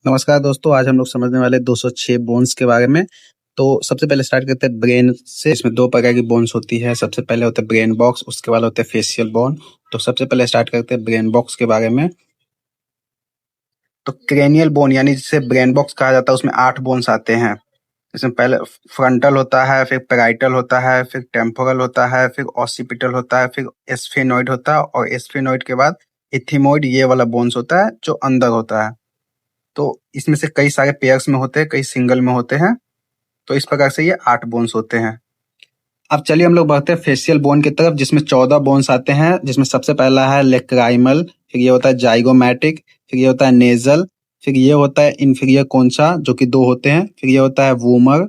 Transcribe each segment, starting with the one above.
नमस्कार दोस्तों, आज हम लोग समझने वाले 206 बोन्स के बारे में। तो सबसे पहले स्टार्ट करते हैं ब्रेन से। इसमें दो प्रकार की बोन्स होती है। सबसे पहले होता है ब्रेन बॉक्स, उसके बाद होता है फेशियल बोन। तो सबसे पहले स्टार्ट करते हैं ब्रेन बॉक्स के बारे में। तो क्रेनियल बोन यानी जिसे ब्रेन बॉक्स कहा जाता है, उसमें 8 बोन्स आते हैं। इसमें पहले फ्रंटल होता है, फिर पैराइटल होता है, फिर टेम्पोरल होता है, फिर ऑसिपिटल होता है, फिर एस्फेनॉइड होता है, और एस्फेनॉइड के बाद इथिमोइड, ये वाला बोन्स होता है जो अंदर होता है। तो इसमें से कई सारे पेयर्स में होते हैं, कई सिंगल में होते हैं। तो इस प्रकार से ये 8 बोन्स होते हैं। अब चलिए हम लोग बढ़ते हैं फेशियल बोन की तरफ, जिसमें 14 बोन्स आते हैं। जिसमें सबसे पहला है लेक्राइमल, फिर ये होता है जाइगोमैटिक, फिर ये होता है नेजल, फिर ये होता है इंफीरियर कोंचा जो कि 2 होते हैं, फिर ये होता है वूमर,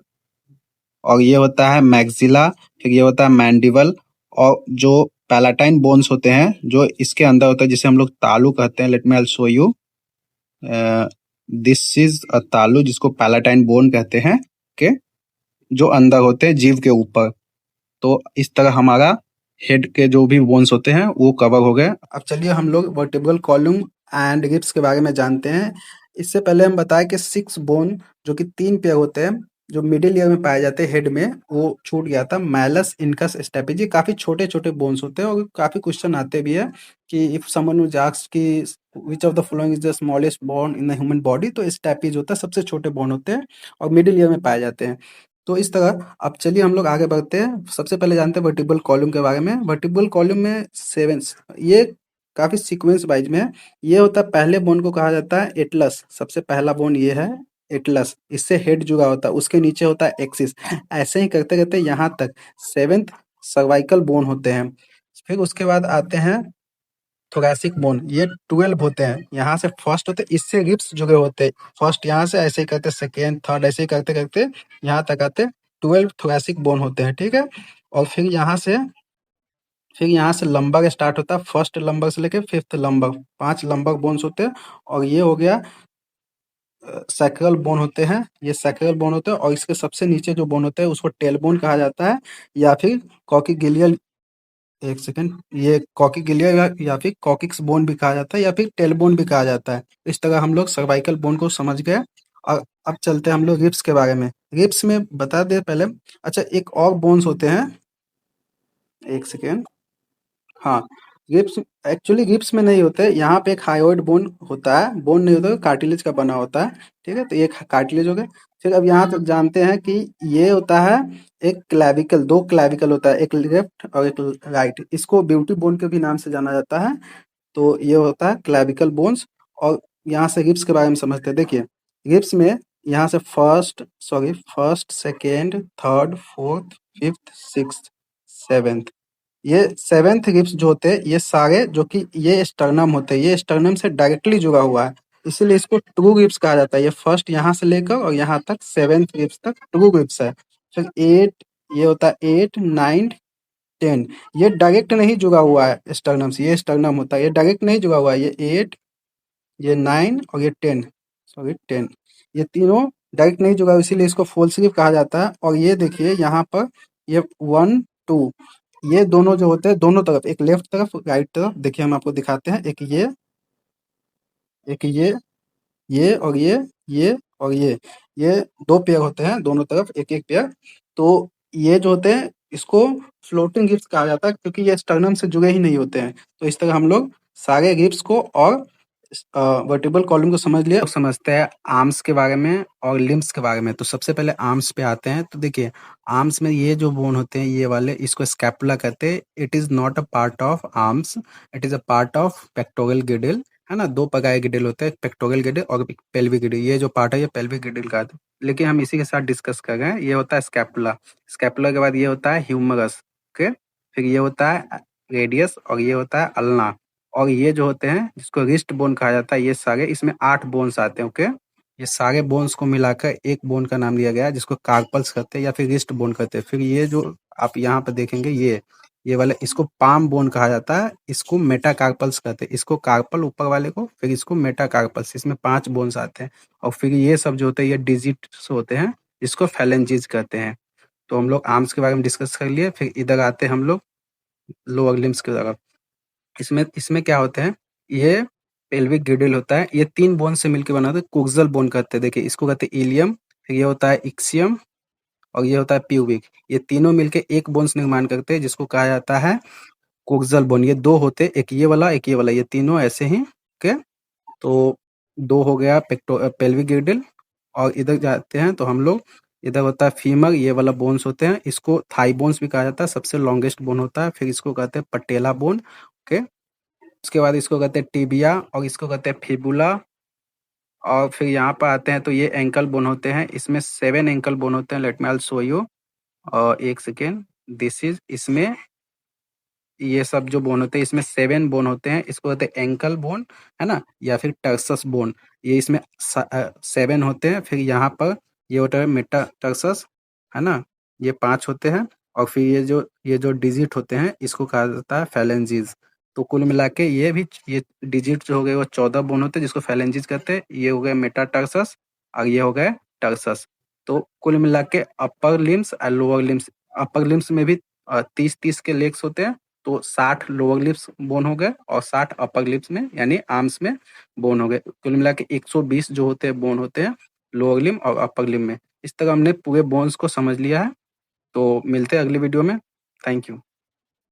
और ये होता है मैक्सिला, फिर ये होता है मैंडिबल। और जो पैलाटाइन बोन्स होते हैं जो इसके अंदर होता है, जिसे हम लोग तालू कहते हैं। Let me I show you, this is a तालू, जिसको पैलाटाइन बोन कहते हैं, के जो अंदर होते हैं जीभ के ऊपर। तो इस तरह हमारा हेड के जो भी बोन्स होते हैं वो कवर हो गए। अब चलिए हम लोग वर्टिब्रल कॉलम एंड रिब्स के बारे में जानते हैं। इससे पहले हम बताएं कि 6 बोन जो कि 3 पेयर होते हैं, जो मिडिल ईयर में पाए जाते हैं हेड में, वो छूट गया था। मैलस, इनकस, स्टेपिज, काफी छोटे छोटे बोन्स होते हैं और काफी क्वेश्चन आते भी है कि इफ समवन वाज आस्क्ड कि which of the following is the smallest bone in the human body, तो स्टेपिज होता है, सबसे छोटे बोन होते हैं और मिडिल ईयर में पाए जाते हैं। तो इस तरह अब चलिए हम लोग आगे बढ़ते हैं। सबसे पहले जानते हैं वर्टिब्रल कॉलम के बारे में। वर्टिब्रल कॉलम में 7, ये काफी सीक्वेंस वाइज में है। ये होता है, पहले बोन को कहा जाता है एटलस। सबसे पहला बोन ये है एटलस, इससे हेड जुड़ा होता है, उसके नीचे होता है एक्सिस। ऐसे ही करते करते यहाँ तक 7th सर्वाइकल बोन होते हैं। फिर उसके बाद आते हैं थोरैसिक बोन, ये 12 होते हैं। यहाँ से फर्स्ट होते हैं, इससे रिब्स जुड़े होते हैं। फर्स्ट यहाँ से ऐसे ही करते, सेकेंड, थर्ड, ऐसे ही करते करते यहाँ तक आते 12 थोरैसिक बोन होते हैं, ठीक है। और फिर यहाँ से लंबर स्टार्ट होता है। फर्स्ट लंबर से लेके 5th लंबर, 5 लंबर बोन्स होते हैं। और ये हो गया सैक्रल बोन होते हैं, ये सैक्रल बोन होते हैं। और इसके सबसे नीचे जो बोन होते हैं उसको टेल बोन कहा जाता है, या फिर कॉकिगिलियल, एक सेकंड, ये कॉकिगिलिया या फिर कॉकिक्स बोन भी कहा जाता है, या फिर टेल बोन भी कहा जाता है। इस तरह हम लोग सर्वाइकल बोन को समझ गए। और अब चलते हैं हम लोग रिब्स के बारे में। रिब्स में बता दे पहले, अच्छा एक और बोन्स होते हैं, एक सेकेंड, हाँ। रिब्स, एक्चुअली रिब्स में नहीं होते, यहाँ पे एक हायोइड बोन होता है, बोन नहीं होता, कार्टिलेज का बना होता है, ठीक है। तो एक कार्टिलेज हो गया। फिर अब यहाँ तक जानते हैं कि ये होता है एक क्लैविकल, 2 क्लैविकल होता है, एक लेफ्ट और एक राइट। इसको ब्यूटी बोन के भी नाम से जाना जाता है। तो ये होता है क्लैविकल बोन्स। और यहाँ से रिब्स के बारे में समझते हैं। देखिए रिब्स में यहाँ से first, second, third, fourth, fifth, sixth, seventh, ये 7th रिब्स जो होते हैं, ये सारे जो कि ये स्टर्नम होते हैं, ये स्टर्नम से डायरेक्टली जुड़ा हुआ है, इसीलिए इसको ट्रू रिब्स कहा जाता है। ये फर्स्ट यहाँ से लेकर और यहाँ तक 7th रिब्स तक ट्रू रिब्स है। फिर 8, ये होता है 8, 9, 10, ये डायरेक्ट नहीं जुड़ा हुआ है स्टर्नम से, ये स्टर्नम होता है, ये डायरेक्ट नहीं जुड़ा हुआ है। ये 8, ये 9 और ये 10, 10, ये तीनों डायरेक्ट नहीं जुड़ा, इसीलिए इसको फुल स्लीव कहा जाता है। और ये देखिए यहाँ पर, ये 1, 2, ये दोनों जो होते हैं दोनों तरफ, एक लेफ्ट तरफ, राइट तरफ, देखिए हम आपको दिखाते हैं। एक ये और ये और ये 2 पेयर होते हैं, दोनों तरफ एक एक पेयर। तो ये जो होते हैं इसको फ्लोटिंग रिब्स कहा जाता है, क्योंकि ये स्टर्नम से जुड़े ही नहीं होते हैं। तो इस तरह हम लोग सारे रिब्स को और वर्टिब्रल कॉलम को समझ लिया। अब समझते हैं आर्म्स के बारे में और लिम्स के बारे में। तो सबसे पहले आर्म्स पे आते हैं। तो देखिए आर्म्स में ये जो बोन होते हैं, ये वाले, इसको स्कैपुला कहते हैं। It is not a part of arms, it is a part of pectoral girdle, है ना। 2 प्रकार के गिडिल होते हैं, पेक्टोरल गिडिल और पेल्विक गिडिल। ये जो पार्ट है ये पेल्विक गिडिल का है, लेकिन हम इसी के साथ डिस्कस कर रहे हैं। ये होता है स्कैपुला। स्कैपुला के बाद ये होता है ह्यूमरस, ओके। फिर ये होता है रेडियस और ये होता है अल्ना। और ये जो होते हैं जिसको रिस्ट बोन कहा जाता है, ये सारे, इसमें 8 बोन्स आते हैं, ओके। ये सारे बोन्स को मिलाकर एक बोन का नाम दिया गया है, जिसको कार्पल्स कहते हैं या फिर रिस्ट बोन कहते हैं। फिर ये जो आप यहाँ पर देखेंगे, ये वाला, इसको पाम बोन कहा जाता है, इसको मेटाकार्पल्स कहते हैं। इसको कार्पल ऊपर वाले को, फिर इसको मेटाकार्पल्स। इसमें 5 बोन्स आते हैं। और फिर ये सब जो होते हैं ये डिजिट्स होते हैं, इसको फैलेंजीज कहते हैं। तो हम लोग आर्म्स के बारे में डिस्कस कर लिए। फिर इधर आते हैं हम लोग लोअर लिम्स की तरफ। इसमें इसमें क्या होते हैं, ये पेल्विक गिल्डल होता है, ये 3 बोन से मिलके बना होता है, कोक्सल बोन कहते हैं। देखिए इसको कहते हैं इलियम, फिर ये होता है इक्सियम और ये होता है प्यूबिक। ये तीनों मिलके एक बोन्स निर्माण करते हैं जिसको कहा जाता है कोक्सल बोन। ये 2 होते हैं, एक ये वाला, एक ये वाला, ये तीनों ऐसे ही, ओके। तो 2 हो गया पेल्विक गिल्डल। और इधर जाते हैं तो हम लोग, इधर होता है फीमर, ये वाला बोन्स होते हैं, इसको थाई बोन्स भी कहा जाता है, सबसे लॉन्गेस्ट बोन होता है। फिर इसको कहते हैं पटेला बोन, ओके। उसके बाद इसको कहते हैं टिबिया और इसको कहते हैं फिबुला। और फिर यहाँ पर आते हैं तो ये एंकल बोन होते हैं, इसमें 7 एंकल बोन होते हैं। Let me I show you, और एक सेकेंड, दिस इज, इसमें ये सब जो बोन होते हैं इसमें 7 बोन होते हैं, इसको कहते हैं एंकल बोन, है ना, या फिर टर्सस बोन। ये इसमें 7 होते हैं। फिर यहाँ पर ये होता है मेटाटर्सस, है ना, ये 5 होते हैं। और फिर ये जो डिजिट होते हैं इसको कहा जाता है फैलेंजीज। तो कुल मिला के ये डिजिट जो हो गए वो 14 बोन होते हैं जिसको फैलेंजीज कहते हैं। ये हो गए मेटाटर्सस और ये हो गए टर्सस। तो कुल मिला के अपर लिम्स और लोअर लिम्स, अपर लिम्स में भी 30-30 के लेग्स होते हैं। तो 60 लोअर लिप्स बोन हो गए और 60 अपर लिप्स में यानी आर्म्स में बोन हो गए। कुल मिला के 120 जो होते हैं बोन होते हैं लोअर लिम और अपर लिम में। इस तरह हमने पूरे बोन्स को समझ लिया है। तो मिलते हैं अगली वीडियो में। Thank you.